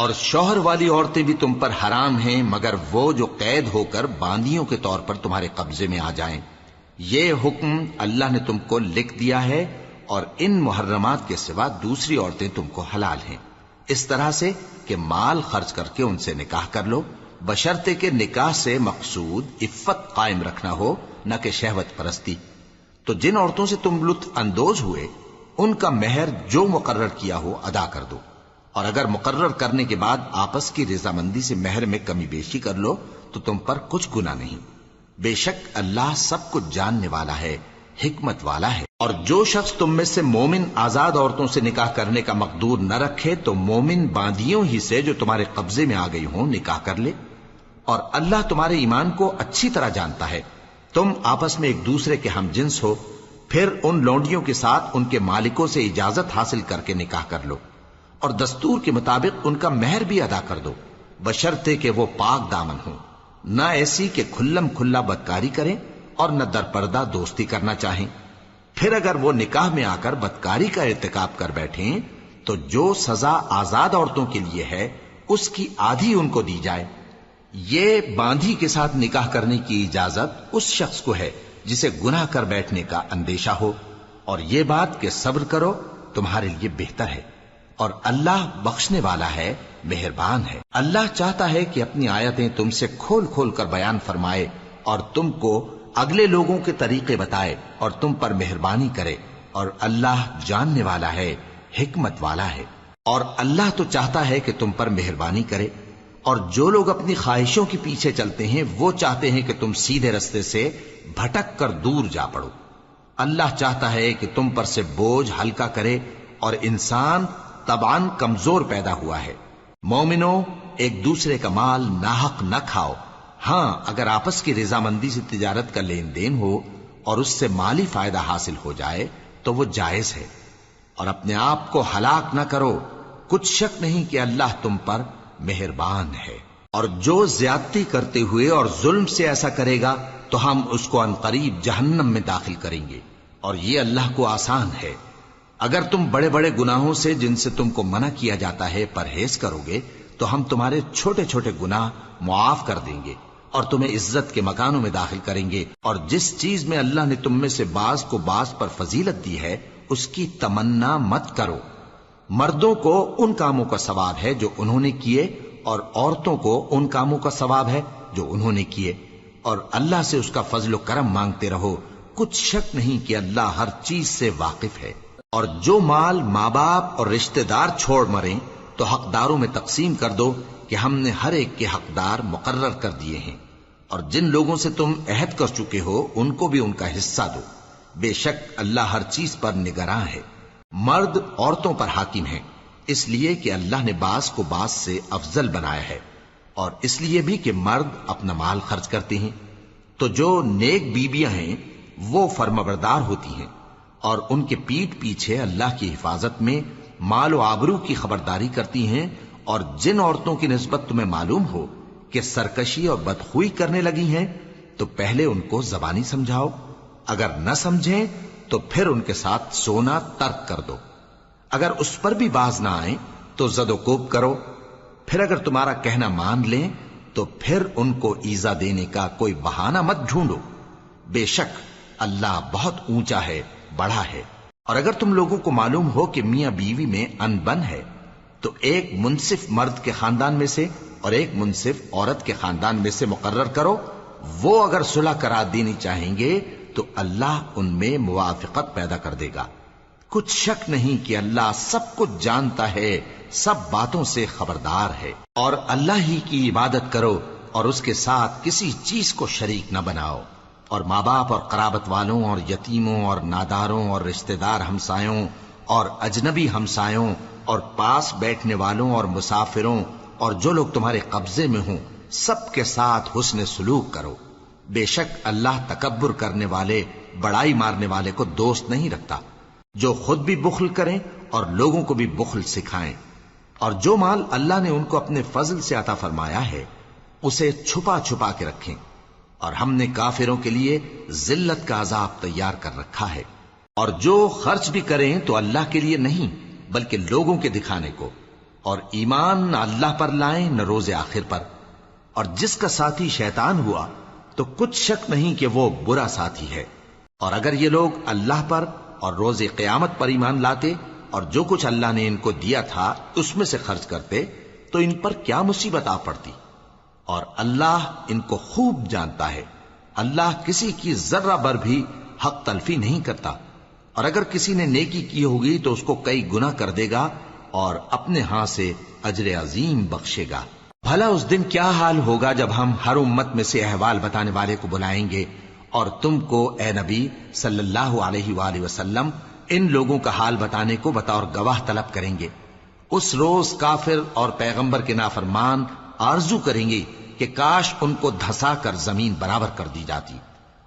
اور شوہر والی عورتیں بھی تم پر حرام ہیں مگر وہ جو قید ہو کر باندیوں کے طور پر تمہارے قبضے میں آ جائیں۔ یہ حکم اللہ نے تم کو لکھ دیا ہے، اور ان محرمات کے سوا دوسری عورتیں تم کو حلال ہیں، اس طرح سے کہ مال خرچ کر کے ان سے نکاح کر لو، بشرطے کہ نکاح سے مقصود عفت قائم رکھنا ہو، نہ کہ شہوت پرستی۔ تو جن عورتوں سے تم لطف اندوز ہوئے ان کا مہر جو مقرر کیا ہو ادا کر دو، اور اگر مقرر کرنے کے بعد آپس کی رضامندی سے مہر میں کمی بیشی کر لو تو تم پر کچھ گناہ نہیں۔ بے شک اللہ سب کچھ جاننے والا ہے، حکمت والا ہے۔ اور جو شخص تم میں سے مومن آزاد عورتوں سے نکاح کرنے کا مقدور نہ رکھے تو مومن باندیوں ہی سے جو تمہارے قبضے میں آ گئی ہوں نکاح کر لے، اور اللہ تمہارے ایمان کو اچھی طرح جانتا ہے۔ تم آپس میں ایک دوسرے کے ہم جنس ہو، پھر ان لونڈیوں کے ساتھ ان کے مالکوں سے اجازت حاصل کر کے نکاح کر لو، اور دستور کے مطابق ان کا مہر بھی ادا کر دو، بشرطے کہ وہ پاک دامن ہوں، نہ ایسی کہ کھلم کھلا بدکاری کریں اور نہ درپردہ دوستی کرنا چاہیں۔ پھر اگر وہ نکاح میں آ کر بدکاری کا ارتکاب کر بیٹھیں تو جو سزا آزاد عورتوں کے لیے ہے اس کی آدھی ان کو دی جائے۔ یہ باندھی کے ساتھ نکاح کرنے کی اجازت اس شخص کو ہے جسے گناہ کر بیٹھنے کا اندیشہ ہو، اور یہ بات کہ صبر کرو تمہارے لیے بہتر ہے، اور اللہ بخشنے والا ہے، مہربان ہے۔ اللہ چاہتا ہے کہ اپنی آیتیں تم سے کھول کھول کر بیان فرمائے اور تم کو اگلے لوگوں کے طریقے بتائے اور تم پر مہربانی کرے، اور اللہ جاننے والا ہے، حکمت والا ہے۔ اور اللہ تو چاہتا ہے کہ تم پر مہربانی کرے، اور جو لوگ اپنی خواہشوں کے پیچھے چلتے ہیں وہ چاہتے ہیں کہ تم سیدھے رستے سے بھٹک کر دور جا پڑو۔ اللہ چاہتا ہے کہ تم پر سے بوجھ ہلکا کرے، اور انسان طبعاً کمزور پیدا ہوا ہے۔ مومنوں، ایک دوسرے کا مال ناحق نہ کھاؤ، ہاں اگر آپس کی رضامندی سے تجارت کا لین دین ہو اور اس سے مالی فائدہ حاصل ہو جائے تو وہ جائز ہے، اور اپنے آپ کو ہلاک نہ کرو، کچھ شک نہیں کہ اللہ تم پر مہربان ہے۔ اور جو زیادتی کرتے ہوئے اور ظلم سے ایسا کرے گا تو ہم اس کو عنقریب جہنم میں داخل کریں گے، اور یہ اللہ کو آسان ہے۔ اگر تم بڑے بڑے گناہوں سے جن سے تم کو منع کیا جاتا ہے پرہیز کرو گے تو ہم تمہارے چھوٹے چھوٹے گناہ معاف کر دیں گے اور تمہیں عزت کے مکانوں میں داخل کریں گے۔ اور جس چیز میں اللہ نے تم میں سے بعض کو بعض پر فضیلت دی ہے اس کی تمنا مت کرو۔ مردوں کو ان کاموں کا ثواب ہے جو انہوں نے کیے، اور عورتوں کو ان کاموں کا ثواب ہے جو انہوں نے کیے، اور اللہ سے اس کا فضل و کرم مانگتے رہو، کچھ شک نہیں کہ اللہ ہر چیز سے واقف ہے۔ اور جو مال ماں باپ اور رشتہ دار چھوڑ مریں تو حقداروں میں تقسیم کر دو کہ ہم نے ہر ایک کے حقدار مقرر کر دیے ہیں، اور جن لوگوں سے تم عہد کر چکے ہو ان کو بھی ان کا حصہ دو، بے شک اللہ ہر چیز پر نگراں ہے۔ مرد عورتوں پر حاکم ہیں، اس لیے کہ اللہ نے بعض کو بعض سے افضل بنایا ہے، اور اس لیے بھی کہ مرد اپنا مال خرچ کرتے ہیں۔ تو جو نیک بیویاں ہیں وہ فرمانبردار ہوتی ہیں، اور ان کے پیٹھ پیچھے اللہ کی حفاظت میں مال و آبرو کی خبرداری کرتی ہیں۔ اور جن عورتوں کی نسبت تمہیں معلوم ہو کہ سرکشی اور بدخوئی کرنے لگی ہیں تو پہلے ان کو زبانی سمجھاؤ، اگر نہ سمجھیں تو پھر ان کے ساتھ سونا ترک کر دو۔ اگر اس پر بھی باز نہ آئیں تو زد و کوب کرو، پھر اگر تمہارا کہنا مان لیں تو پھر ان کو ایذا دینے کا کوئی بہانہ مت ڈھونڈو، بے شک اللہ بہت اونچا ہے، بڑا ہے۔ اور اگر تم لوگوں کو معلوم ہو کہ میاں بیوی میں ان بن ہے تو ایک منصف مرد کے خاندان میں سے اور ایک منصف عورت کے خاندان میں سے مقرر کرو، وہ اگر صلح کرا دینی چاہیں گے تو اللہ ان میں موافقت پیدا کر دے گا۔ کچھ شک نہیں کہ اللہ سب کچھ جانتا ہے، سب باتوں سے خبردار ہے۔ اور اللہ ہی کی عبادت کرو اور اس کے ساتھ کسی چیز کو شریک نہ بناؤ، اور ماں باپ اور قرابت والوں اور یتیموں اور ناداروں اور رشتہ دار ہمسایوں اور اجنبی ہمسایوں اور پاس بیٹھنے والوں اور مسافروں اور جو لوگ تمہارے قبضے میں ہوں سب کے ساتھ حسن سلوک کرو، بے شک اللہ تکبر کرنے والے، بڑائی مارنے والے کو دوست نہیں رکھتا۔ جو خود بھی بخل کریں اور لوگوں کو بھی بخل سکھائیں، اور جو مال اللہ نے ان کو اپنے فضل سے عطا فرمایا ہے اسے چھپا چھپا کے رکھیں، اور ہم نے کافروں کے لیے ذلت کا عذاب تیار کر رکھا ہے۔ اور جو خرچ بھی کریں تو اللہ کے لیے نہیں بلکہ لوگوں کے دکھانے کو، اور ایمان نہ اللہ پر لائیں نہ روز آخر پر، اور جس کا ساتھی شیطان ہوا تو کچھ شک نہیں کہ وہ برا ساتھی ہے۔ اور اگر یہ لوگ اللہ پر اور روز قیامت پر ایمان لاتے اور جو کچھ اللہ نے ان کو دیا تھا اس میں سے خرچ کرتے تو ان پر کیا مصیبت آ پڑتی، اور اللہ ان کو خوب جانتا ہے۔ اللہ کسی کی ذرہ بر بھی حق تلفی نہیں کرتا، اور اگر کسی نے نیکی کی ہوگی تو اس کو کئی گنا کر دے گا اور اپنے ہاں سے اجر عظیم بخشے گا۔ بھلا اس دن کیا حال ہوگا جب ہم ہر امت میں سے احوال بتانے والے کو بلائیں گے اور تم کو اے نبی صلی اللہ علیہ وآلہ وسلم ان لوگوں کا حال بتانے کو بطور گواہ طلب کریں گے۔ اس روز کافر اور پیغمبر کے نافرمان آرزو کریں گے کہ کاش ان کو دھسا کر زمین برابر کر دی جاتی،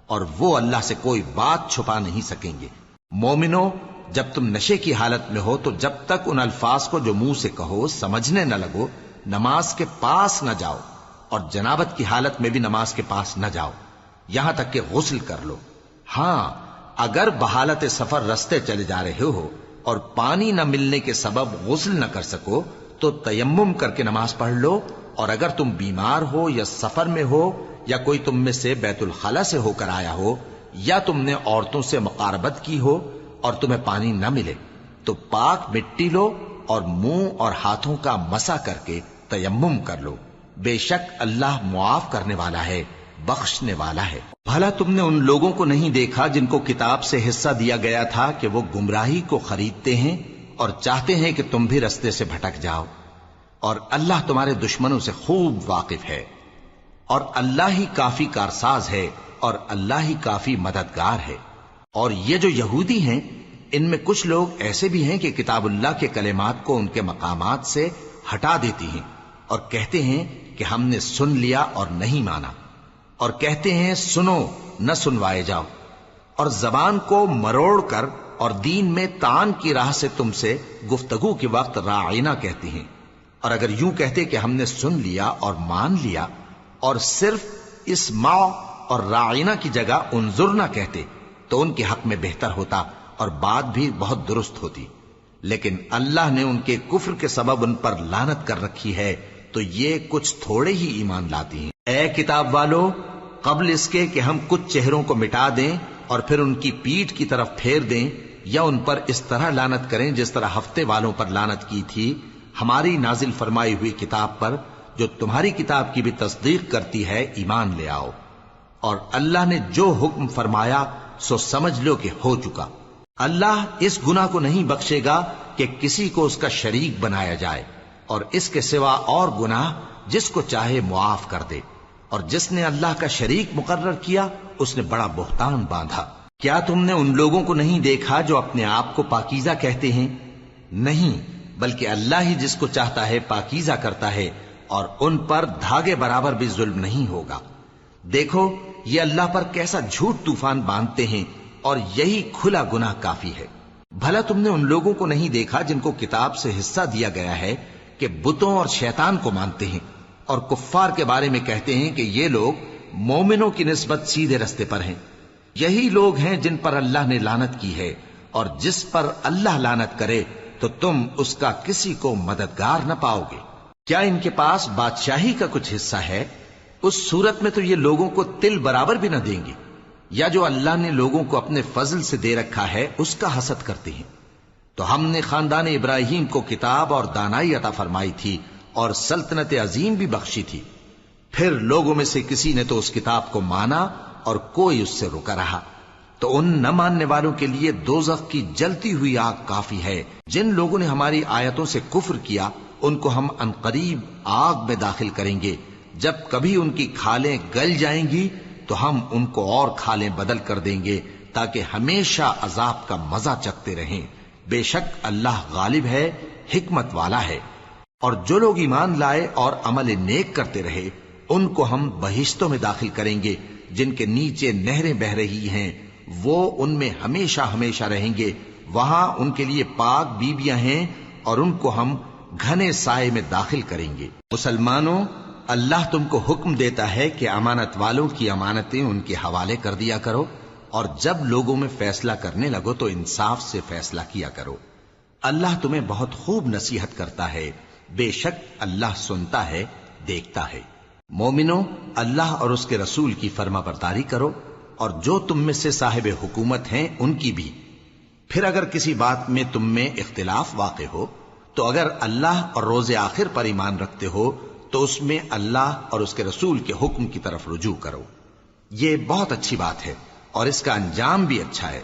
اور وہ اللہ سے کوئی بات چھپا نہیں سکیں گے۔ مومنو، جب تم نشے کی حالت میں ہو تو جب تک ان الفاظ کو جو منہ سے کہو سمجھنے نہ لگو نماز کے پاس نہ جاؤ، اور جنابت کی حالت میں بھی نماز کے پاس نہ جاؤ یہاں تک کہ غسل کر لو۔ ہاں، اگر بحالت سفر رستے چلے جا رہے ہو اور پانی نہ ملنے کے سبب غسل نہ کر سکو تو تیمم کر کے نماز پڑھ لو، اور اگر تم بیمار ہو یا سفر میں ہو یا کوئی تم میں سے بیت الخلا سے ہو کر آیا ہو یا تم نے عورتوں سے مقاربت کی ہو اور تمہیں پانی نہ ملے تو پاک مٹی لو اور منہ اور ہاتھوں کا مسح کر کے تیمم کر لو، بے شک اللہ معاف کرنے والا ہے، بخشنے والا ہے۔ بھلا تم نے ان لوگوں کو نہیں دیکھا جن کو کتاب سے حصہ دیا گیا تھا کہ وہ گمراہی کو خریدتے ہیں اور چاہتے ہیں کہ تم بھی رستے سے بھٹک جاؤ، اور اللہ تمہارے دشمنوں سے خوب واقف ہے، اور اللہ ہی کافی کارساز ہے اور اللہ ہی کافی مددگار ہے۔ اور یہ جو یہودی ہیں ان میں کچھ لوگ ایسے بھی ہیں کہ کتاب اللہ کے کلمات کو ان کے مقامات سے ہٹا دیتی ہیں اور کہتے ہیں کہ ہم نے سن لیا اور نہیں مانا، اور کہتے ہیں سنو نہ سنوائے جاؤ، اور زبان کو مروڑ کر اور دین میں طعن کی راہ سے تم سے گفتگو کے وقت راعینا کہتی ہیں۔ اور اگر یوں کہتے کہ ہم نے سن لیا اور مان لیا اور صرف اسمع اور راعینا کی جگہ انظر نہ کہتے تو ان کے حق میں بہتر ہوتا اور بات بھی بہت درست ہوتی، لیکن اللہ نے ان کے کفر کے سبب ان پر لعنت کر رکھی ہے تو یہ کچھ تھوڑے ہی ایمان لاتی ہیں۔ اے کتاب والو، قبل اس کے کہ ہم کچھ چہروں کو مٹا دیں اور پھر ان کی پیٹھ کی طرف پھیر دیں یا ان پر اس طرح لعنت کریں جس طرح ہفتے والوں پر لعنت کی تھی، ہماری نازل فرمائی ہوئی کتاب پر جو تمہاری کتاب کی بھی تصدیق کرتی ہے ایمان لے آؤ، اور اللہ نے جو حکم فرمایا سو سمجھ لو کہ ہو چکا۔ اللہ اس گناہ کو نہیں بخشے گا کہ کسی کو اس کا شریک بنایا جائے، اور اس کے سوا اور گناہ جس کو چاہے معاف کر دے، اور جس نے اللہ کا شریک مقرر کیا اس نے بڑا بہتان باندھا۔ کیا تم نے ان لوگوں کو نہیں دیکھا جو اپنے آپ کو پاکیزہ کہتے ہیں؟ نہیں، بلکہ اللہ ہی جس کو چاہتا ہے پاکیزہ کرتا ہے، اور ان پر دھاگے برابر بھی ظلم نہیں ہوگا۔ دیکھو یہ اللہ پر کیسا جھوٹ طوفان باندھتے ہیں، اور یہی کھلا گناہ کافی ہے۔ بھلا تم نے ان لوگوں کو نہیں دیکھا جن کو کتاب سے حصہ دیا گیا ہے کہ بتوں اور شیطان کو مانتے ہیں، اور کفار کے بارے میں کہتے ہیں کہ یہ لوگ مومنوں کی نسبت سیدھے رستے پر ہیں۔ یہی لوگ ہیں جن پر اللہ نے لعنت کی ہے، اور جس پر اللہ لعنت کرے تو تم اس کا کسی کو مددگار نہ پاؤ گے۔ کیا ان کے پاس بادشاہی کا کچھ حصہ ہے؟ اس صورت میں تو یہ لوگوں کو تل برابر بھی نہ دیں گے، یا جو اللہ نے لوگوں کو اپنے فضل سے دے رکھا ہے اس کا حسد کرتے ہیں۔ تو ہم نے خاندان ابراہیم کو کتاب اور دانائی عطا فرمائی تھی اور سلطنت عظیم بھی بخشی تھی، پھر لوگوں میں سے کسی نے تو اس کتاب کو مانا اور کوئی اس سے رکا رہا، تو ان نہ ماننے والوں کے لیے دوزخ کی جلتی ہوئی آگ کافی ہے۔ جن لوگوں نے ہماری آیتوں سے کفر کیا ان کو ہم عنقریب آگ میں داخل کریں گے، جب کبھی ان کی کھالیں گل جائیں گی تو ہم ان کو اور کھالیں بدل کر دیں گے تاکہ ہمیشہ عذاب کا مزہ چکھتے رہیں۔ بے شک اللہ غالب ہے، حکمت والا ہے۔ اور جو لوگ ایمان لائے اور عمل نیک کرتے رہے ان کو ہم بہشتوں میں داخل کریں گے جن کے نیچے نہریں بہ رہی ہیں، وہ ان میں ہمیشہ ہمیشہ رہیں گے، وہاں ان کے لیے پاک بیویاں ہیں اور ان کو ہم گھنے سائے میں داخل کریں گے۔ مسلمانوں، اللہ تم کو حکم دیتا ہے کہ امانت والوں کی امانتیں ان کے حوالے کر دیا کرو، اور جب لوگوں میں فیصلہ کرنے لگو تو انصاف سے فیصلہ کیا کرو۔ اللہ تمہیں بہت خوب نصیحت کرتا ہے، بے شک اللہ سنتا ہے، دیکھتا ہے۔ مومنو، اللہ اور اس کے رسول کی فرما برداری کرو، اور جو تم میں سے صاحب حکومت ہیں ان کی بھی۔ پھر اگر کسی بات میں تم میں اختلاف واقع ہو تو اگر اللہ اور روز آخر پر ایمان رکھتے ہو تو اس میں اللہ اور اس کے رسول کے حکم کی طرف رجوع کرو۔ یہ بہت اچھی بات ہے اور اس کا انجام بھی اچھا ہے۔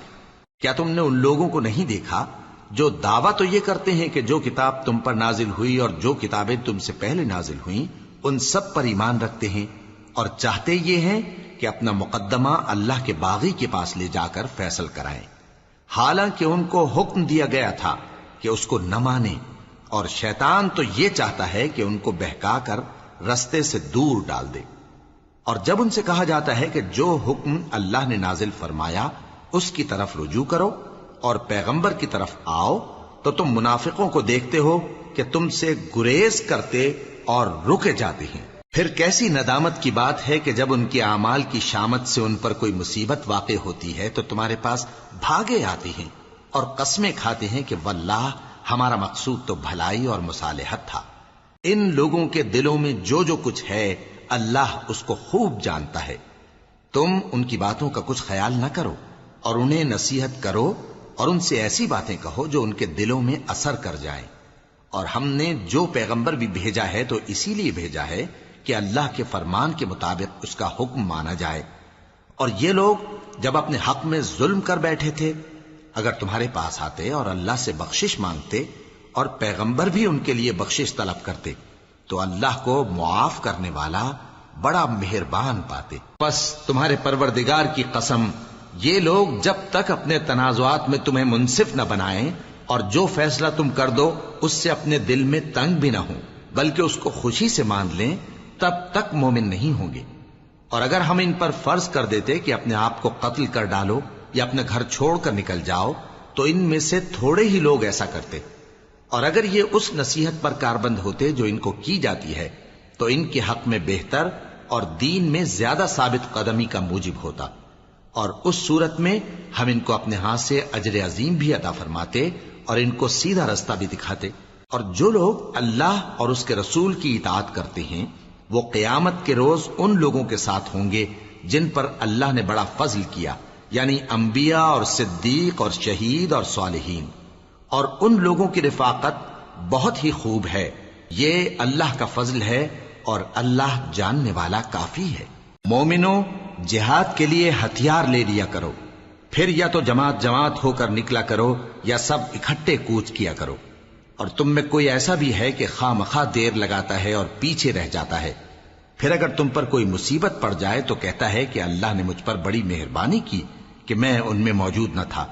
کیا تم نے ان لوگوں کو نہیں دیکھا جو دعویٰ تو یہ کرتے ہیں کہ جو کتاب تم پر نازل ہوئی اور جو کتابیں تم سے پہلے نازل ہوئیں ان سب پر ایمان رکھتے ہیں، اور چاہتے یہ ہیں کہ اپنا مقدمہ اللہ کے باغی کے پاس لے جا کر فیصل کرائیں، حالانکہ ان کو حکم دیا گیا تھا کہ اس کو نہ مانیں، اور شیطان تو یہ چاہتا ہے کہ ان کو بہکا کر رستے سے دور ڈال دے۔ اور جب ان سے کہا جاتا ہے کہ جو حکم اللہ نے نازل فرمایا اس کی طرف رجوع کرو اور پیغمبر کی طرف آؤ، تو تم منافقوں کو دیکھتے ہو کہ تم سے گریز کرتے اور رکے جاتے ہیں۔ پھر کیسی ندامت کی بات ہے کہ جب ان کے اعمال کی شامت سے ان پر کوئی مصیبت واقع ہوتی ہے تو تمہارے پاس بھاگے آتے ہیں اور قسمیں کھاتے ہیں کہ واللہ ہمارا مقصود تو بھلائی اور مصالحت تھا۔ ان لوگوں کے دلوں میں جو جو کچھ ہے اللہ اس کو خوب جانتا ہے۔ تم ان کی باتوں کا کچھ خیال نہ کرو اور انہیں نصیحت کرو اور ان سے ایسی باتیں کہو جو ان کے دلوں میں اثر کر جائیں۔ اور ہم نے جو پیغمبر بھی بھیجا ہے تو اسی لیے بھیجا ہے کہ اللہ کے فرمان کے مطابق اس کا حکم مانا جائے۔ اور یہ لوگ جب اپنے حق میں ظلم کر بیٹھے تھے، اگر تمہارے پاس آتے اور اللہ سے بخشش مانگتے اور پیغمبر بھی ان کے لیے بخشش طلب کرتے تو اللہ کو معاف کرنے والا بڑا مہربان پاتے۔ بس تمہارے پروردگار کی قسم، یہ لوگ جب تک اپنے تنازعات میں تمہیں منصف نہ بنائیں اور جو فیصلہ تم کر دو اس سے اپنے دل میں تنگ بھی نہ ہوں بلکہ اس کو خوشی سے مان لیں، تب تک مومن نہیں ہوں گے۔ اور اگر ہم ان پر فرض کر دیتے کہ اپنے آپ کو قتل کر ڈالو یا اپنا گھر چھوڑ کر نکل جاؤ تو ان میں سے تھوڑے ہی لوگ ایسا کرتے، اور اگر یہ اس نصیحت پر کاربند ہوتے جو ان کو کی جاتی ہے تو ان کے حق میں بہتر اور دین میں زیادہ ثابت قدمی کا موجب ہوتا، اور اس صورت میں ہم ان کو اپنے ہاتھ سے اجر عظیم بھی عطا فرماتے اور ان کو سیدھا رستہ بھی دکھاتے۔ اور جو لوگ اللہ اور اس کے رسول کی اطاعت کرتے ہیں وہ قیامت کے روز ان لوگوں کے ساتھ ہوں گے جن پر اللہ نے بڑا فضل کیا، یعنی انبیاء اور صدیق اور شہید اور صالحین، اور ان لوگوں کی رفاقت بہت ہی خوب ہے۔ یہ اللہ کا فضل ہے اور اللہ جاننے والا کافی ہے۔ مومنو، جہاد کے لیے ہتھیار لے لیا کرو، پھر یا تو جماعت جماعت ہو کر نکلا کرو یا سب اکٹھے کوچ کیا کرو۔ اور تم میں کوئی ایسا بھی ہے کہ خواہ مخواہ دیر لگاتا ہے اور پیچھے رہ جاتا ہے، پھر اگر تم پر کوئی مصیبت پڑ جائے تو کہتا ہے کہ اللہ نے مجھ پر بڑی مہربانی کی کہ میں ان میں موجود نہ تھا۔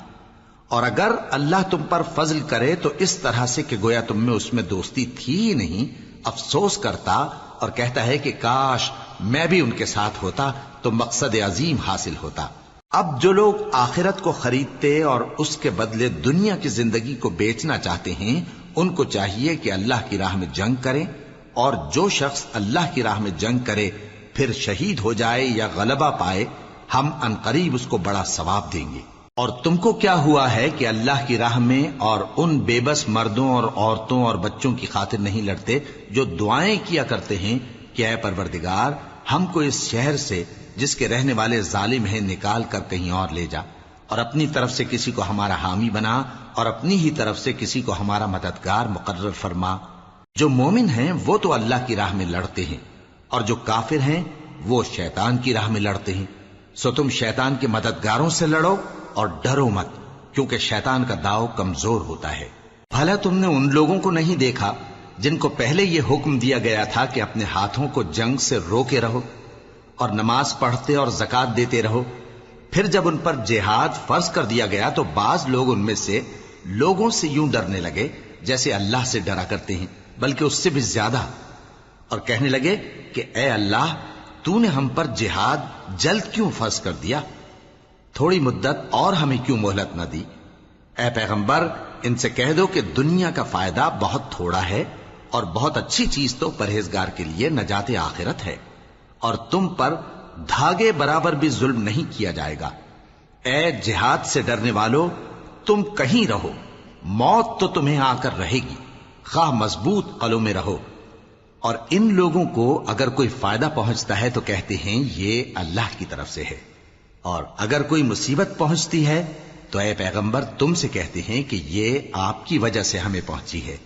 اور اگر اللہ تم پر فضل کرے تو اس طرح سے کہ گویا تم میں اس میں دوستی تھی ہی نہیں، افسوس کرتا اور کہتا ہے کہ کاش میں بھی ان کے ساتھ ہوتا تو مقصد عظیم حاصل ہوتا۔ اب جو لوگ آخرت کو خریدتے اور اس کے بدلے دنیا کی زندگی کو بیچنا چاہتے ہیں ان کو چاہیے کہ اللہ کی راہ میں جنگ کریں، اور جو شخص اللہ کی راہ میں جنگ کرے پھر شہید ہو جائے یا غلبہ پائے ہم عنقریب اس کو بڑا ثواب دیں گے۔ اور تم کو کیا ہوا ہے کہ اللہ کی راہ میں اور ان بے بس مردوں اور عورتوں اور بچوں کی خاطر نہیں لڑتے جو دعائیں کیا کرتے ہیں کہ اے پروردگار ہم کو اس شہر سے جس کے رہنے والے ظالم ہیں نکال کر کہیں اور لے جا، اور اپنی طرف سے کسی کو ہمارا حامی بنا اور اپنی ہی طرف سے کسی کو ہمارا مددگار مقرر فرما۔ جو مومن ہیں وہ تو اللہ کی راہ میں لڑتے ہیں، اور جو کافر ہیں وہ شیطان کی راہ میں لڑتے ہیں، سو تم شیطان کے مددگاروں سے لڑو اور ڈرو مت، کیونکہ شیطان کا داؤ کمزور ہوتا ہے۔ بھلا تم نے ان لوگوں کو نہیں دیکھا جن کو پہلے یہ حکم دیا گیا تھا کہ اپنے ہاتھوں کو جنگ سے روکے رہو اور نماز پڑھتے اور زکوٰۃ دیتے رہو، پھر جب ان پر جہاد فرض کر دیا گیا تو بعض لوگ ان میں سے لوگوں سے یوں ڈرنے لگے جیسے اللہ سے ڈرا کرتے ہیں، بلکہ اس سے بھی زیادہ، اور کہنے لگے کہ اے اللہ تو نے ہم پر جہاد جلد کیوں فرض کر دیا، تھوڑی مدت اور ہمیں کیوں مہلت نہ دی۔ اے پیغمبر ان سے کہہ دو کہ دنیا کا فائدہ بہت تھوڑا ہے اور بہت اچھی چیز تو پرہیزگار کے لیے نجات آخرت ہے، اور تم پر دھاگے برابر بھی ظلم نہیں کیا جائے گا۔ اے جہاد سے ڈرنے والو، تم کہیں رہو، موت تو تمہیں آ کر رہے گی، خواہ مضبوط قلعوں میں رہو۔ اور ان لوگوں کو اگر کوئی فائدہ پہنچتا ہے تو کہتے ہیں یہ اللہ کی طرف سے ہے، اور اگر کوئی مصیبت پہنچتی ہے تو اے پیغمبر تم سے کہتے ہیں کہ یہ آپ کی وجہ سے ہمیں پہنچی ہے۔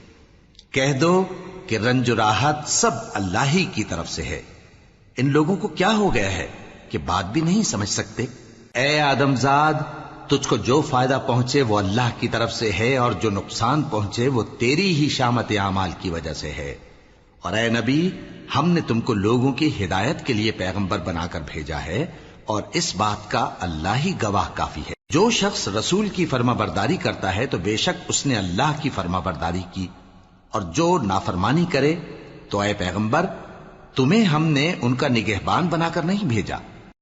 کہہ دو کہ رنج و راحت سب اللہ ہی کی طرف سے ہے۔ ان لوگوں کو کیا ہو گیا ہے کہ بات بھی نہیں سمجھ سکتے؟ اے آدم زاد، تجھ کو جو فائدہ پہنچے وہ اللہ کی طرف سے ہے، اور جو نقصان پہنچے وہ تیری ہی شامت اعمال کی وجہ سے ہے۔ اور اے نبی، ہم نے تم کو لوگوں کی ہدایت کے لیے پیغمبر بنا کر بھیجا ہے، اور اس بات کا اللہ ہی گواہ کافی ہے۔ جو شخص رسول کی فرما برداری کرتا ہے تو بے شک اس نے اللہ کی فرما برداری کی، اور جو نافرمانی کرے تو اے پیغمبر تمہیں ہم نے ان کا نگہبان بنا کر نہیں بھیجا۔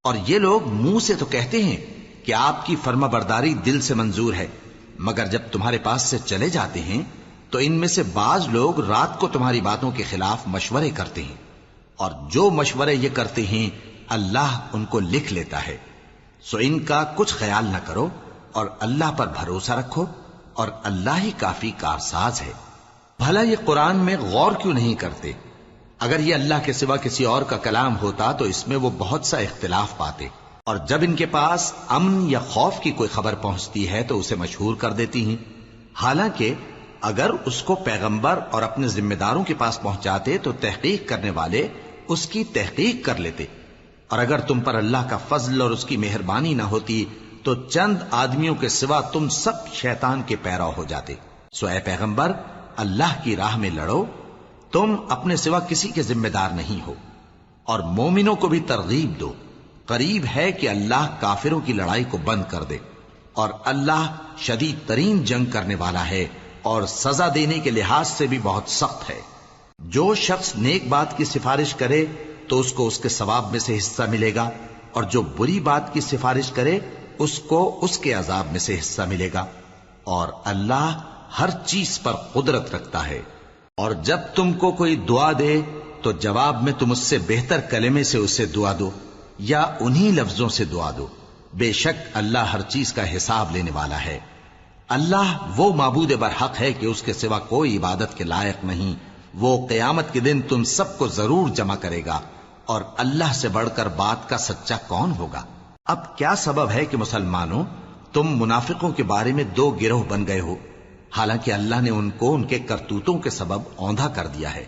اور یہ لوگ منہ سے تو کہتے ہیں کہ آپ کی فرما برداری دل سے منظور ہے، مگر جب تمہارے پاس سے چلے جاتے ہیں تو ان میں سے بعض لوگ رات کو تمہاری باتوں کے خلاف مشورے کرتے ہیں، اور جو مشورے یہ کرتے ہیں اللہ ان کو لکھ لیتا ہے۔ سو ان کا کچھ خیال نہ کرو اور اللہ پر بھروسہ رکھو، اور اللہ ہی کافی کارساز ہے۔ بھلا یہ قرآن میں غور کیوں نہیں کرتے؟ اگر یہ اللہ کے سوا کسی اور کا کلام ہوتا تو اس میں وہ بہت سا اختلاف پاتے، اور جب ان کے پاس امن یا خوف کی کوئی خبر پہنچتی ہے تو اسے مشہور کر دیتی ہیں، حالانکہ اگر اس کو پیغمبر اور اپنے ذمہ داروں کے پاس پہنچاتے تو تحقیق کرنے والے اس کی تحقیق کر لیتے، اور اگر تم پر اللہ کا فضل اور اس کی مہربانی نہ ہوتی تو چند آدمیوں کے سوا تم سب شیطان کے پیرو ہو جاتے۔ سو اے پیغمبر اللہ کی راہ میں لڑو، تم اپنے سوا کسی کے ذمہ دار نہیں ہو، اور مومنوں کو بھی ترغیب دو۔ قریب ہے کہ اللہ کافروں کی لڑائی کو بند کر دے، اور اللہ شدید ترین جنگ کرنے والا ہے اور سزا دینے کے لحاظ سے بھی بہت سخت ہے۔ جو شخص نیک بات کی سفارش کرے تو اس کو اس کے ثواب میں سے حصہ ملے گا، اور جو بری بات کی سفارش کرے اس کو اس کے عذاب میں سے حصہ ملے گا، اور اللہ ہر چیز پر قدرت رکھتا ہے۔ اور جب تم کو کوئی دعا دے تو جواب میں تم اس سے بہتر کلمے سے اسے دعا دو، یا انہی لفظوں سے دعا دو، بے شک اللہ ہر چیز کا حساب لینے والا ہے۔ اللہ وہ معبود برحق ہے کہ اس کے سوا کوئی عبادت کے لائق نہیں۔ وہ قیامت کے دن تم سب کو ضرور جمع کرے گا، اور اللہ سے بڑھ کر بات کا سچا کون ہوگا؟ اب کیا سبب ہے کہ مسلمانوں تم منافقوں کے بارے میں دو گروہ بن گئے ہو، حالانکہ اللہ نے ان کو ان کے کرتوتوں کے سبب اوندھا کر دیا ہے؟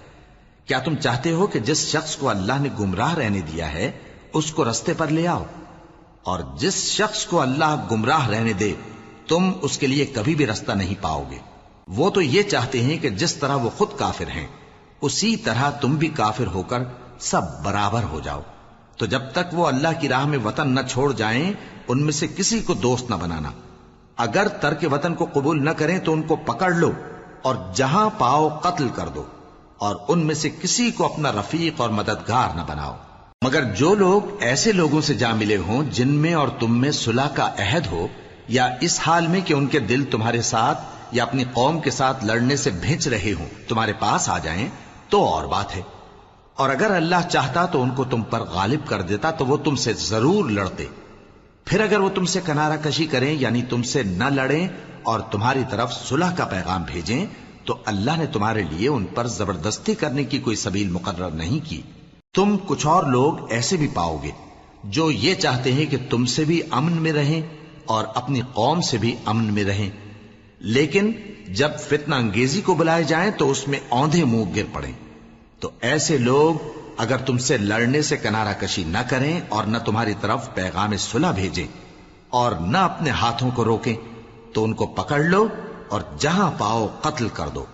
کیا تم چاہتے ہو کہ جس شخص کو اللہ نے گمراہ رہنے دیا ہے اس کو رستے پر لے آؤ، اور جس شخص کو اللہ گمراہ رہنے دے تم اس کے لیے کبھی بھی رستہ نہیں پاؤ گے؟ وہ تو یہ چاہتے ہیں کہ جس طرح وہ خود کافر ہیں اسی طرح تم بھی کافر ہو کر سب برابر ہو جاؤ۔ تو جب تک وہ اللہ کی راہ میں وطن نہ چھوڑ جائیں ان میں سے کسی کو دوست نہ بنانا۔ اگر ترک وطن کو قبول نہ کریں تو ان کو پکڑ لو اور جہاں پاؤ قتل کر دو، اور ان میں سے کسی کو اپنا رفیق اور مددگار نہ بناؤ، مگر جو لوگ ایسے لوگوں سے جا ملے ہوں جن میں اور تم میں صلح کا عہد ہو، یا اس حال میں کہ ان کے دل تمہارے ساتھ یا اپنی قوم کے ساتھ لڑنے سے بھنچ رہے ہوں تمہارے پاس آ جائیں تو اور بات ہے، اور اگر اللہ چاہتا تو ان کو تم پر غالب کر دیتا تو وہ تم سے ضرور لڑتے۔ پھر اگر وہ تم سے کنارہ کشی کریں یعنی تم سے نہ لڑیں اور تمہاری طرف صلح کا پیغام بھیجیں تو اللہ نے تمہارے لیے ان پر زبردستی کرنے کی کوئی سبیل مقرر نہیں کی۔ تم کچھ اور لوگ ایسے بھی پاؤ گے جو یہ چاہتے ہیں کہ تم سے بھی امن میں رہیں اور اپنی قوم سے بھی امن میں رہیں، لیکن جب فتنہ انگیزی کو بلائے جائیں تو اس میں اوندھے منہ گر پڑیں۔ تو ایسے لوگ اگر تم سے لڑنے سے کنارہ کشی نہ کریں اور نہ تمہاری طرف پیغام صلح بھیجیں اور نہ اپنے ہاتھوں کو روکیں تو ان کو پکڑ لو اور جہاں پاؤ قتل کر دو،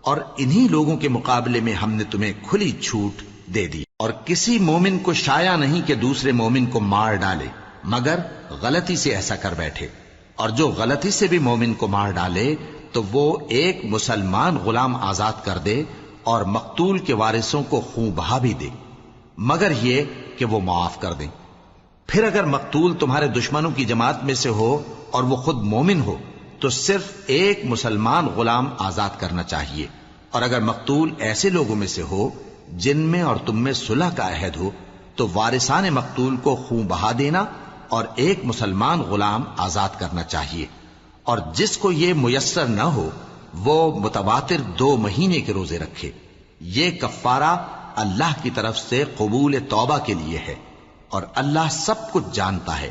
اور انہی لوگوں کے مقابلے میں ہم نے تمہیں کھلی چھوٹ دے دی۔ اور کسی مومن کو شایع نہیں کہ دوسرے مومن کو مار ڈالے مگر غلطی سے ایسا کر بیٹھے، اور جو غلطی سے بھی مومن کو مار ڈالے تو وہ ایک مسلمان غلام آزاد کر دے اور مقتول کے وارثوں کو خون بہا بھی دے، مگر یہ کہ وہ معاف کر دیں۔ پھر اگر مقتول تمہارے دشمنوں کی جماعت میں سے ہو اور وہ خود مومن ہو تو صرف ایک مسلمان غلام آزاد کرنا چاہیے، اور اگر مقتول ایسے لوگوں میں سے ہو جن میں اور تم میں صلح کا عہد ہو تو وارثان مقتول کو خون بہا دینا اور ایک مسلمان غلام آزاد کرنا چاہیے، اور جس کو یہ میسر نہ ہو وہ متواتر 2 مہینے کے روزے رکھے. یہ کفارہ اللہ کی طرف سے قبول توبہ کے لیے ہے، اور اللہ سب کچھ جانتا ہے،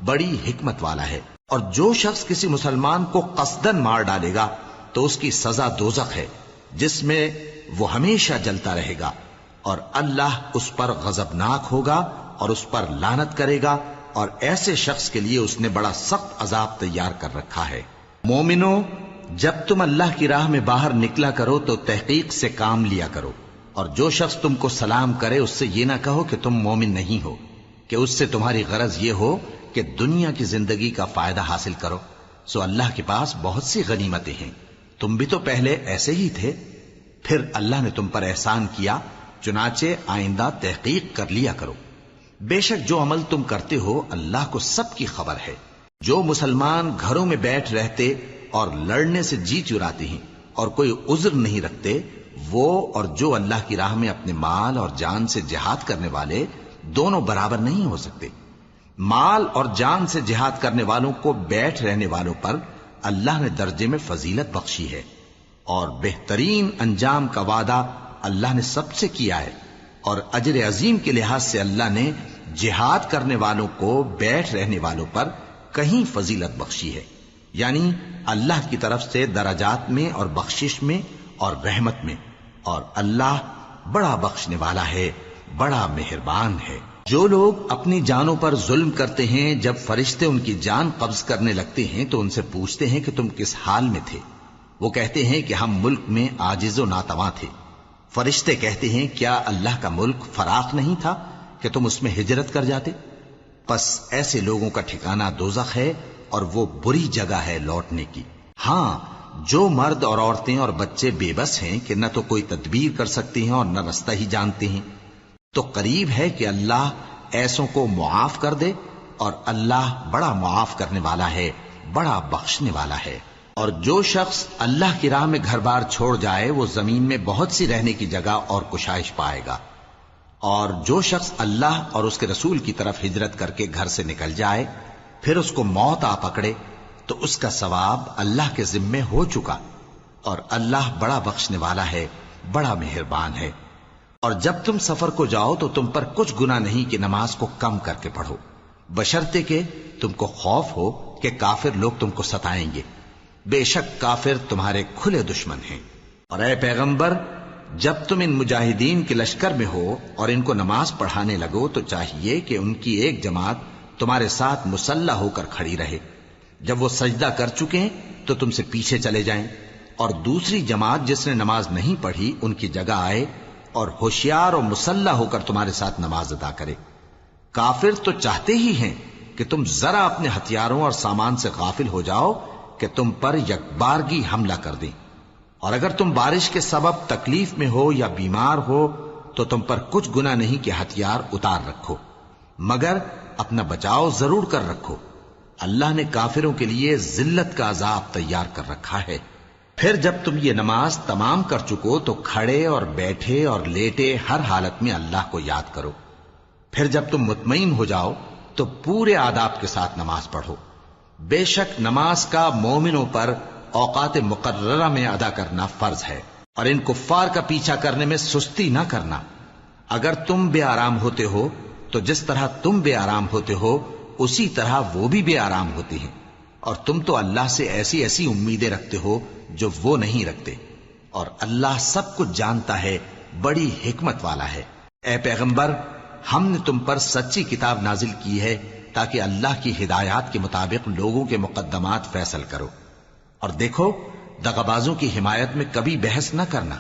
بڑی حکمت والا ہے. اور جو شخص کسی مسلمان کو قصدن مار ڈالے گا تو اس کی سزا دوزخ ہے، جس میں وہ ہمیشہ جلتا رہے گا، اور اللہ اس پر غضبناک ہوگا اور اس پر لعنت کرے گا، اور ایسے شخص کے لیے اس نے بڑا سخت عذاب تیار کر رکھا ہے. مومنو، جب تم اللہ کی راہ میں باہر نکلا کرو تو تحقیق سے کام لیا کرو، اور جو شخص تم کو سلام کرے اس سے یہ نہ کہو کہ تم مومن نہیں ہو، کہ اس سے تمہاری غرض یہ ہو کہ دنیا کی زندگی کا فائدہ حاصل کرو. سو اللہ کے پاس بہت سی غنیمتیں ہیں، تم بھی تو پہلے ایسے ہی تھے، پھر اللہ نے تم پر احسان کیا، چنانچہ آئندہ تحقیق کر لیا کرو. بے شک جو عمل تم کرتے ہو اللہ کو سب کی خبر ہے. جو مسلمان گھروں میں بیٹھ رہتے اور لڑنے سے جی چراتے ہیں اور کوئی عذر نہیں رکھتے، وہ اور جو اللہ کی راہ میں اپنے مال اور جان سے جہاد کرنے والے دونوں برابر نہیں ہو سکتے. مال اور جان سے جہاد کرنے والوں کو بیٹھ رہنے والوں پر اللہ نے درجے میں فضیلت بخشی ہے، اور بہترین انجام کا وعدہ اللہ نے سب سے کیا ہے. اور اجر عظیم کے لحاظ سے اللہ نے جہاد کرنے والوں کو بیٹھ رہنے والوں پر کہیں فضیلت بخشی ہے، یعنی اللہ کی طرف سے درجات میں اور بخشش میں اور رحمت میں. اور اللہ بڑا بخشنے والا ہے، بڑا مہربان ہے. جو لوگ اپنی جانوں پر ظلم کرتے ہیں، جب فرشتے ان کی جان قبض کرنے لگتے ہیں تو ان سے پوچھتے ہیں کہ تم کس حال میں تھے؟ وہ کہتے ہیں کہ ہم ملک میں عاجز و ناتواں تھے. فرشتے کہتے ہیں کیا اللہ کا ملک فراخ نہیں تھا کہ تم اس میں ہجرت کر جاتے؟ پس ایسے لوگوں کا ٹھکانہ دوزخ ہے، اور وہ بری جگہ ہے لوٹنے کی. ہاں، جو مرد اور عورتیں اور بچے بے بس ہیں کہ نہ تو کوئی تدبیر کر سکتے ہیں اور نہ رستہ ہی جانتے ہیں، تو قریب ہے کہ اللہ ایسوں کو معاف کر دے، اور اللہ بڑا معاف کرنے والا ہے، بڑا بخشنے والا ہے. اور جو شخص اللہ کی راہ میں گھر بار چھوڑ جائے وہ زمین میں بہت سی رہنے کی جگہ اور کشائش پائے گا. اور جو شخص اللہ اور اس کے رسول کی طرف ہجرت کر کے گھر سے نکل جائے پھر اس کو موت آ پکڑے تو اس کا ثواب اللہ کے ذمے ہو چکا، اور اللہ بڑا بخشنے والا ہے، بڑا مہربان ہے. اور جب تم سفر کو جاؤ تو تم پر کچھ گناہ نہیں کہ نماز کو کم کر کے پڑھو، بشرطے کہ تم کو خوف ہو کہ کافر لوگ تم کو ستائیں گے. بے شک کافر تمہارے کھلے دشمن ہیں. اور اے پیغمبر، جب تم ان مجاہدین کے لشکر میں ہو اور ان کو نماز پڑھانے لگو تو چاہیے کہ ان کی ایک جماعت تمہارے ساتھ مسلح ہو کر کھڑی رہے. جب وہ سجدہ کر چکے تو تم سے پیچھے چلے جائیں، اور دوسری جماعت جس نے نماز نہیں پڑھی ان کی جگہ آئے اور ہوشیار اور مسلح ہو کر تمہارے ساتھ نماز ادا کرے. کافر تو چاہتے ہی ہیں کہ تم ذرا اپنے ہتھیاروں اور سامان سے غافل ہو جاؤ کہ تم پر یکبارگی حملہ کر دیں. اور اگر تم بارش کے سبب تکلیف میں ہو یا بیمار ہو تو تم پر کچھ گناہ نہیں کہ ہتھیار اتار رکھو، مگر اپنا بچاؤ ضرور کر رکھو. اللہ نے کافروں کے لیے ذلت کا عذاب تیار کر رکھا ہے. پھر جب تم یہ نماز تمام کر چکو تو کھڑے اور بیٹھے اور لیٹے ہر حالت میں اللہ کو یاد کرو. پھر جب تم مطمئن ہو جاؤ تو پورے آداب کے ساتھ نماز پڑھو. بے شک نماز کا مومنوں پر اوقات مقررہ میں ادا کرنا فرض ہے، اور ان کفار کا پیچھا کرنے میں سستی نہ کرنا. اگر تم بے آرام ہوتے ہو تو جس طرح تم بے آرام ہوتے ہو اسی طرح وہ بھی بے آرام ہوتے ہیں، اور تم تو اللہ سے ایسی ایسی امیدیں رکھتے ہو جو وہ نہیں رکھتے، اور اللہ سب کچھ جانتا ہے، بڑی حکمت والا ہے. اے پیغمبر، ہم نے تم پر سچی کتاب نازل کی ہے تاکہ اللہ کی ہدایات کے مطابق لوگوں کے مقدمات فیصل کرو. اور دیکھو، دغابازوں کی حمایت میں کبھی بحث نہ کرنا،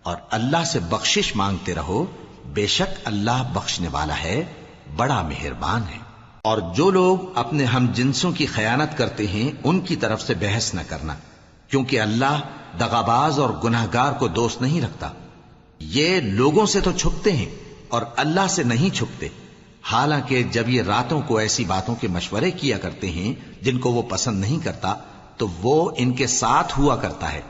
اور اللہ سے بخشش مانگتے رہو. بے شک اللہ بخشنے والا ہے، بڑا مہربان ہے. اور جو لوگ اپنے ہم جنسوں کی خیانت کرتے ہیں ان کی طرف سے بحث نہ کرنا، کیونکہ اللہ دغاباز اور گناہگار کو دوست نہیں رکھتا. یہ لوگوں سے تو چھپتے ہیں اور اللہ سے نہیں چھپتے، حالانکہ جب یہ راتوں کو ایسی باتوں کے مشورے کیا کرتے ہیں جن کو وہ پسند نہیں کرتا تو وہ ان کے ساتھ ہوا کرتا ہے،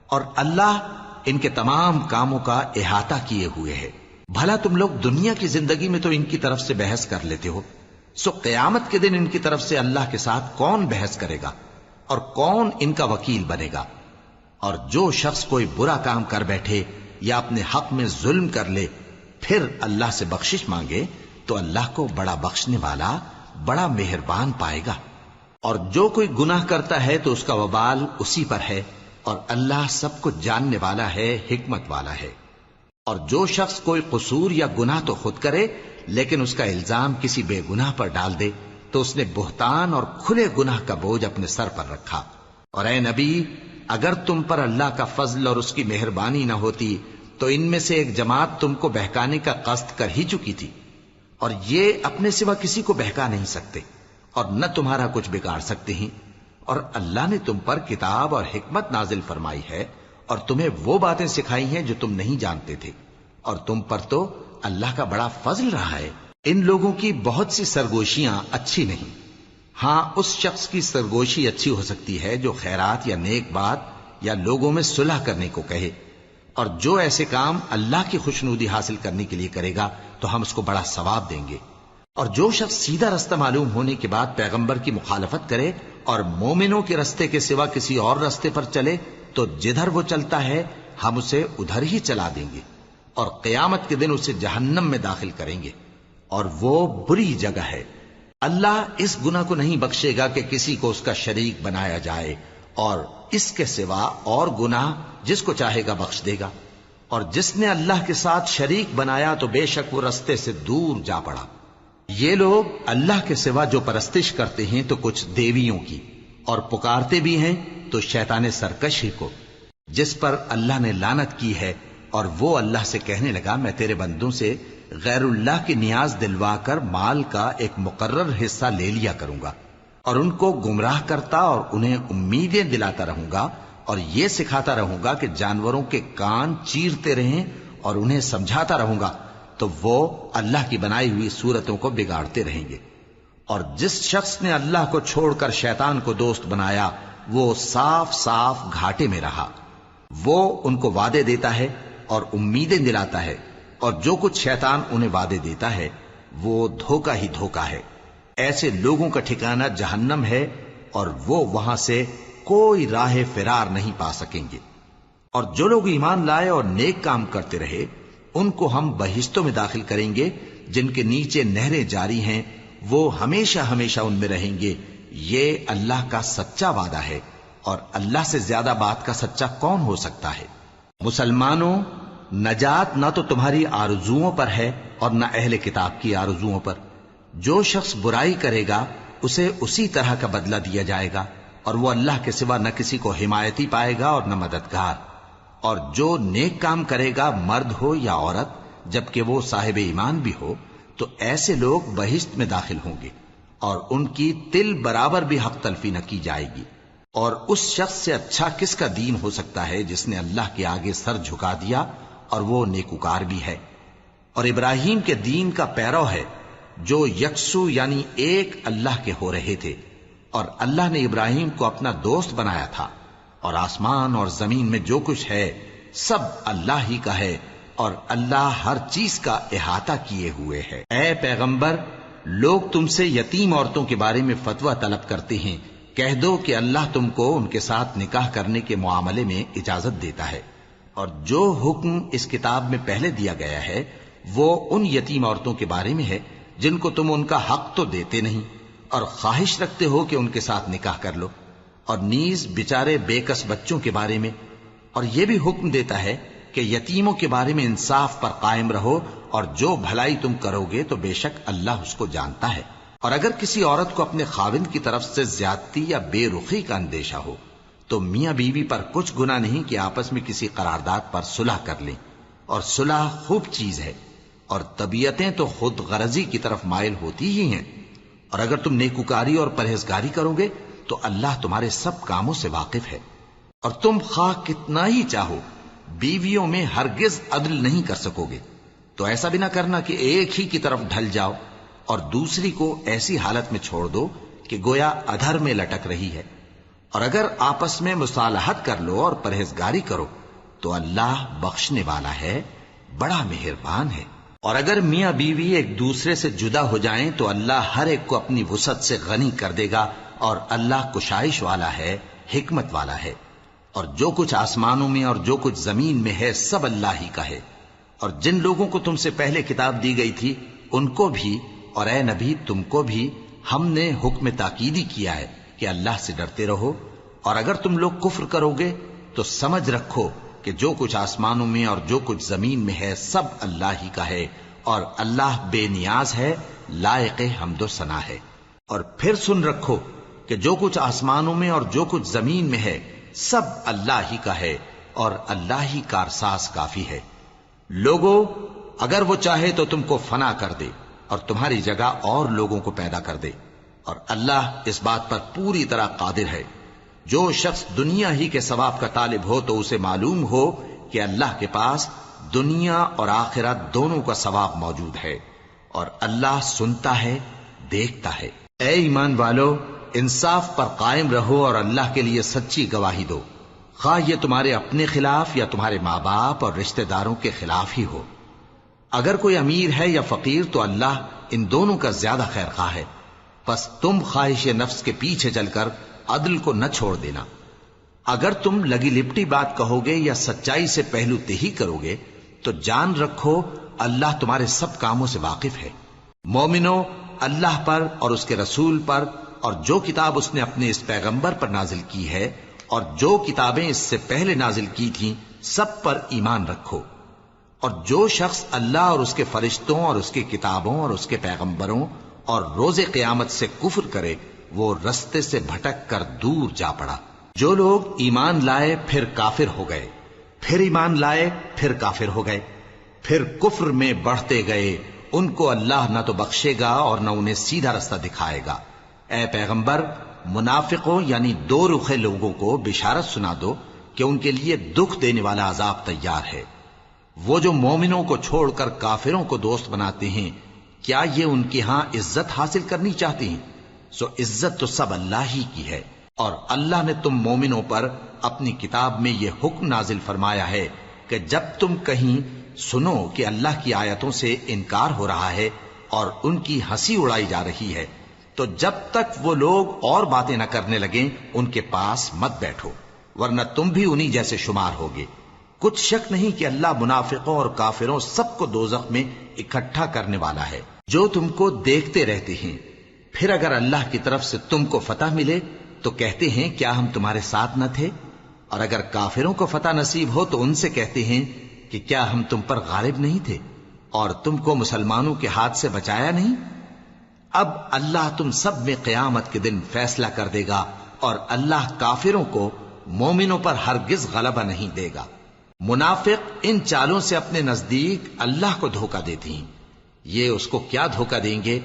اور اللہ ان کے تمام کاموں کا احاطہ کیے ہوئے ہے. بھلا تم لوگ دنیا کی زندگی میں تو ان کی طرف سے بحث کر لیتے ہو، سو قیامت کے دن ان کی طرف سے اللہ کے ساتھ کون بحث کرے گا اور کون ان کا وکیل بنے گا؟ اور جو شخص کوئی برا کام کر بیٹھے یا اپنے حق میں ظلم کر لے پھر اللہ سے بخشش مانگے تو اللہ کو بڑا بخشنے والا بڑا مہربان پائے گا. اور جو کوئی گناہ کرتا ہے تو اس کا وبال اسی پر ہے، اور اللہ سب کچھ جاننے والا ہے، حکمت والا ہے. اور جو شخص کوئی قصور یا گناہ تو خود کرے لیکن اس کا الزام کسی بے گناہ پر ڈال دے تو اس نے بہتان اور کھلے گناہ کا بوجھ اپنے سر پر رکھا. اور اے نبی، اگر تم پر اللہ کا فضل اور اس کی مہربانی نہ ہوتی تو ان میں سے ایک جماعت تم کو بہکانے کا قصد کر ہی چکی تھی، اور یہ اپنے سوا کسی کو بہکا نہیں سکتے اور نہ تمہارا کچھ بگاڑ سکتے ہیں. اور اللہ نے تم پر کتاب اور حکمت نازل فرمائی ہے اور تمہیں وہ باتیں سکھائی ہیں جو تم نہیں جانتے تھے، اور تم پر تو اللہ کا بڑا فضل رہا ہے. ان لوگوں کی بہت سی سرگوشیاں اچھی نہیں. ہاں، اس شخص کی سرگوشی اچھی ہو سکتی ہے جو خیرات یا نیک بات یا لوگوں میں صلح کرنے کو کہے، اور جو ایسے کام اللہ کی خوشنودی حاصل کرنے کے لیے کرے گا تو ہم اس کو بڑا ثواب دیں گے. اور جو شخص سیدھا رستہ معلوم ہونے کے بعد پیغمبر کی مخالفت کرے اور مومنوں کے رستے کے سوا کسی اور رستے پر چلے تو جدھر وہ چلتا ہے ہم اسے ادھر ہی چلا دیں گے، اور قیامت کے دن اسے جہنم میں داخل کریں گے، اور وہ بری جگہ ہے. اللہ اس گناہ کو نہیں بخشے گا کہ کسی کو اس کا شریک بنایا جائے، اور اس کے سوا اور گناہ جس کو چاہے گا بخش دے گا. اور جس نے اللہ کے ساتھ شریک بنایا تو بے شک وہ رستے سے دور جا پڑا. یہ لوگ اللہ کے سوا جو پرستش کرتے ہیں تو کچھ دیویوں کی، اور پکارتے بھی ہیں تو شیطان سرکشی کو جس پر اللہ نے لعنت کی ہے. اور وہ اللہ سے کہنے لگا میں تیرے بندوں سے غیر اللہ کی نیاز دلوا کر مال کا ایک مقرر حصہ لے لیا کروں گا، اور ان کو گمراہ کرتا اور انہیں امیدیں دلاتا رہوں گا، اور یہ سکھاتا رہوں گا کہ جانوروں کے کان چیرتے رہیں، اور انہیں سمجھاتا رہوں گا تو وہ اللہ کی بنائی ہوئی صورتوں کو بگاڑتے رہیں گے. اور جس شخص نے اللہ کو چھوڑ کر شیطان کو دوست بنایا وہ صاف صاف گھاٹے میں رہا. وہ ان کو وعدے دیتا ہے اور امیدیں دلاتا ہے، اور جو کچھ شیطان انہیں وعدے دیتا ہے وہ دھوکہ ہی دھوکہ ہے. ایسے لوگوں کا ٹھکانہ جہنم ہے، اور وہ وہاں سے کوئی راہ فرار نہیں پا سکیں گے. اور جو لوگ ایمان لائے اور نیک کام کرتے رہے ان کو ہم بہشتوں میں داخل کریں گے جن کے نیچے نہریں جاری ہیں، وہ ہمیشہ ہمیشہ ان میں رہیں گے. یہ اللہ کا سچا وعدہ ہے، اور اللہ سے زیادہ بات کا سچا کون ہو سکتا ہے. مسلمانوں، نجات نہ تو تمہاری آرزوؤں پر ہے اور نہ اہل کتاب کی آرزوؤں پر. جو شخص برائی کرے گا اسے اسی طرح کا بدلہ دیا جائے گا، اور وہ اللہ کے سوا نہ کسی کو حمایتی پائے گا اور نہ مددگار. اور جو نیک کام کرے گا مرد ہو یا عورت جبکہ وہ صاحب ایمان بھی ہو تو ایسے لوگ بہشت میں داخل ہوں گے، اور ان کی تل برابر بھی حق تلفی نہ کی جائے گی. اور اس شخص سے اچھا کس کا دین ہو سکتا ہے جس نے اللہ کے آگے سر جھکا دیا اور وہ نیکوکار بھی ہے. اور ابراہیم کے دین کا پیرو ہے جو یکسو یعنی ایک اللہ کے ہو رہے تھے، اور اللہ نے ابراہیم کو اپنا دوست بنایا تھا. اور آسمان اور زمین میں جو کچھ ہے سب اللہ ہی کا ہے، اور اللہ ہر چیز کا احاطہ کیے ہوئے ہے. اے پیغمبر، لوگ تم سے یتیم عورتوں کے بارے میں فتویٰ طلب کرتے ہیں، کہہ دو کہ اللہ تم کو ان کے ساتھ نکاح کرنے کے معاملے میں اجازت دیتا ہے. اور جو حکم اس کتاب میں پہلے دیا گیا ہے وہ ان یتیم عورتوں کے بارے میں ہے جن کو تم ان کا حق تو دیتے نہیں، اور خواہش رکھتے ہو کہ ان کے ساتھ نکاح کر لو. اور نیز بیچارے بے کس بچوں کے بارے میں. اور یہ بھی حکم دیتا ہے کہ یتیموں کے بارے میں انصاف پر قائم رہو، اور جو بھلائی تم کرو گے تو بے شک اللہ اس کو جانتا ہے. اور اگر کسی عورت کو اپنے خاوند کی طرف سے زیادتی یا بے رخی کا اندیشہ ہو تو میاں بیوی پر کچھ گناہ نہیں کہ آپس میں کسی قرارداد پر صلح کر لیں. اور صلح خوب چیز ہے، اور طبیعتیں تو خود غرضی کی طرف مائل ہوتی ہی ہیں. اور اگر تم نیکوکاری اور پرہیزگاری کرو گے تو اللہ تمہارے سب کاموں سے واقف ہے. اور تم خواہ کتنا ہی چاہو بیویوں میں ہرگز عدل نہیں کر سکو گے. تو ایسا بھی نہ کرنا کہ ایک ہی کی طرف ڈھل جاؤ اور دوسری کو ایسی حالت میں چھوڑ دو کہ گویا ادھر میں لٹک رہی ہے. اور اگر آپس میں مصالحت کر لو اور پرہیزگاری کرو تو اللہ بخشنے والا ہے، بڑا مہربان ہے. اور اگر میاں بیوی ایک دوسرے سے جدا ہو جائیں تو اللہ ہر ایک کو اپنی وسعت سے غنی کر دے گا، اور اللہ کشائش والا ہے، حکمت والا ہے. اور جو کچھ آسمانوں میں اور جو کچھ زمین میں ہے سب اللہ ہی کا ہے۔ اور جن لوگوں کو تم سے پہلے کتاب دی گئی تھی ان کو بھی اور اے نبی تم کو بھی ہم نے حکم تاکیدی کیا ہے کہ اللہ سے ڈرتے رہو، اور اگر تم لوگ کفر کرو گے تو سمجھ رکھو کہ جو کچھ آسمانوں میں اور جو کچھ زمین میں ہے سب اللہ ہی کا ہے، اور اللہ بے نیاز ہے، لائق حمد و ثنا ہے۔ اور پھر سن رکھو کہ جو کچھ آسمانوں میں اور جو کچھ زمین میں ہے سب اللہ ہی کا ہے، اور اللہ ہی کارساز کافی ہے۔ لوگو اگر وہ چاہے تو تم کو فنا کر دے اور تمہاری جگہ اور لوگوں کو پیدا کر دے، اور اللہ اس بات پر پوری طرح قادر ہے۔ جو شخص دنیا ہی کے ثواب کا طالب ہو تو اسے معلوم ہو کہ اللہ کے پاس دنیا اور آخرت دونوں کا ثواب موجود ہے، اور اللہ سنتا ہے، دیکھتا ہے۔ اے ایمان والو، انصاف پر قائم رہو اور اللہ کے لیے سچی گواہی دو، خواہ یہ تمہارے اپنے خلاف یا تمہارے ماں باپ اور رشتہ داروں کے خلاف ہی ہو۔ اگر کوئی امیر ہے یا فقیر تو اللہ ان دونوں کا زیادہ خیر خواہ ہے، پس تم خواہش نفس کے پیچھے چل کر عدل کو نہ چھوڑ دینا۔ اگر تم لگی لپٹی بات کہو گے یا سچائی سے پہلو تہی کرو گے تو جان رکھو اللہ تمہارے سب کاموں سے واقف ہے۔ مومنو، اللہ پر اور اس کے رسول پر اور جو کتاب اس نے اپنے اس پیغمبر پر نازل کی ہے اور جو کتابیں اس سے پہلے نازل کی تھیں سب پر ایمان رکھو۔ اور جو شخص اللہ اور اس کے فرشتوں اور اس کی کتابوں اور اس کے پیغمبروں اور روز قیامت سے کفر کرے وہ رستے سے بھٹک کر دور جا پڑا۔ جو لوگ ایمان لائے پھر کافر ہو گئے، پھر ایمان لائے پھر کافر ہو گئے، پھر کفر میں بڑھتے گئے، ان کو اللہ نہ تو بخشے گا اور نہ انہیں سیدھا رستہ دکھائے گا۔ اے پیغمبر، منافقوں یعنی دو رخے لوگوں کو بشارت سنا دو کہ ان کے لیے دکھ دینے والا عذاب تیار ہے۔ وہ جو مومنوں کو چھوڑ کر کافروں کو دوست بناتے ہیں، کیا یہ ان کے ہاں عزت حاصل کرنی چاہتے ہیں؟ سو عزت تو سب اللہ ہی کی ہے۔ اور اللہ نے تم مومنوں پر اپنی کتاب میں یہ حکم نازل فرمایا ہے کہ جب تم کہیں سنو کہ اللہ کی آیتوں سے انکار ہو رہا ہے اور ان کی ہنسی اڑائی جا رہی ہے تو جب تک وہ لوگ اور باتیں نہ کرنے لگیں ان کے پاس مت بیٹھو، ورنہ تم بھی انہی جیسے شمار ہوگے۔ کچھ شک نہیں کہ اللہ منافقوں اور کافروں سب کو دوزخ میں اکٹھا کرنے والا ہے۔ جو تم کو دیکھتے رہتے ہیں، پھر اگر اللہ کی طرف سے تم کو فتح ملے تو کہتے ہیں کیا ہم تمہارے ساتھ نہ تھے، اور اگر کافروں کو فتح نصیب ہو تو ان سے کہتے ہیں کہ کیا ہم تم پر غالب نہیں تھے اور تم کو مسلمانوں کے ہاتھ سے بچایا نہیں۔ اب اللہ تم سب میں قیامت کے دن فیصلہ کر دے گا، اور اللہ کافروں کو مومنوں پر ہرگز غلبہ نہیں دے گا۔ منافق ان چالوں سے اپنے نزدیک اللہ کو دھوکہ دیتے ہیں، یہ اس کو کیا دھوکہ دیں گے،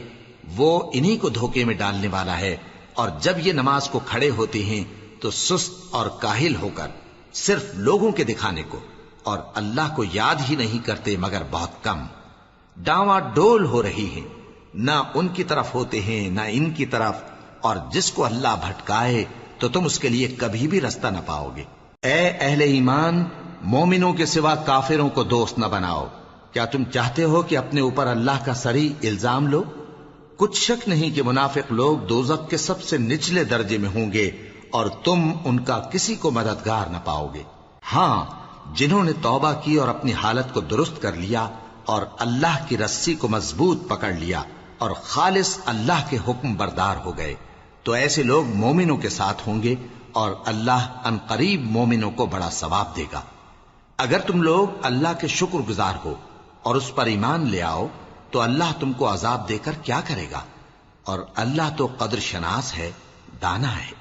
وہ انہی کو دھوکے میں ڈالنے والا ہے۔ اور جب یہ نماز کو کھڑے ہوتے ہیں تو سست اور کاہل ہو کر صرف لوگوں کے دکھانے کو اور اللہ کو یاد ہی نہیں کرتے مگر بہت کم، ڈاواں ڈول ہو رہی ہیں، نہ ان کی طرف ہوتے ہیں نہ ان کی طرف، اور جس کو اللہ بھٹکائے تو تم اس کے لیے کبھی بھی رستہ نہ پاؤ گے۔ اے اہل ایمان، مومنوں کے سوا کافروں کو دوست نہ بناؤ۔ کیا تم چاہتے ہو کہ اپنے اوپر اللہ کا صریح الزام لو؟ کچھ شک نہیں کہ منافق لوگ دوزخ کے سب سے نچلے درجے میں ہوں گے اور تم ان کا کسی کو مددگار نہ پاؤ گے۔ ہاں، جنہوں نے توبہ کی اور اپنی حالت کو درست کر لیا اور اللہ کی رسی کو مضبوط پکڑ لیا اور خالص اللہ کے حکم بردار ہو گئے تو ایسے لوگ مومنوں کے ساتھ ہوں گے، اور اللہ ان قریب مومنوں کو بڑا ثواب دے گا۔ اگر تم لوگ اللہ کے شکر گزار ہو اور اس پر ایمان لے آؤ تو اللہ تم کو عذاب دے کر کیا کرے گا، اور اللہ تو قدر شناس ہے، دانا ہے۔